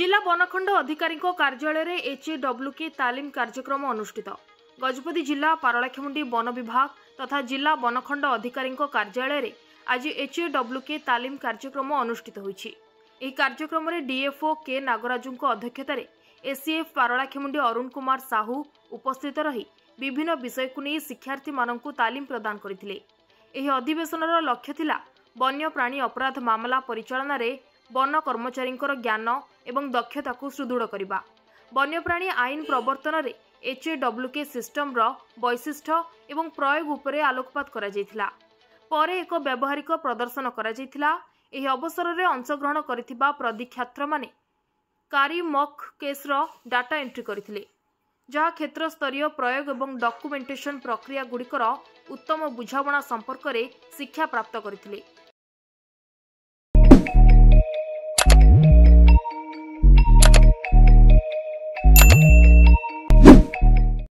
जिला बनखंड अधिकारी कार्यालय एचएडब्ल्यूके तालीम कार्यक्रम अनुष्ठित। गजपति जिला पारलाखेमुंडी वन विभाग तथा जिला बनखंड अधिकारी कार्यालय आज एचएडब्ल्यूके तालीम कार्यक्रम अनुष्ठित होईछि। एही कार्यक्रम में डीएफओ के नागराजु अध्यक्षतार एसीएफ पारलाखेमुंडी अरुण कुमार साहू उपस्थित रही विभिन्न विषय को नहीं शिक्षार्थी मानकु तालीम प्रदान करथिले। एही अधिवेशनर लक्ष्य थिला वन्यप्राणी अपराध मामला परिचालन रे वन कर्मचारी ज्ञान एवं दक्षता को सुदृढ़ करने, वन्यप्राणी आईन प्रवर्तन रे एचएडब्ल्यूके सिस्टम रो वैशिष्ट्य एवं प्रयोग उपरे आलोकपात करा जायथिला। परे एक व्यावहारिक प्रदर्शन करा जायथिला। एही अवसर रे अंशग्रहण करिथिबा प्रदीक्षात्र माने कारी मॉक केस रो डाटा एंट्री करथिले, जहाँ क्षेत्र स्तरीय प्रयोग एवं डॉक्यूमेंटेशन प्रक्रिया गुड़िकर उत्तम बुझावणा संपर्क में शिक्षा प्राप्त करथिले।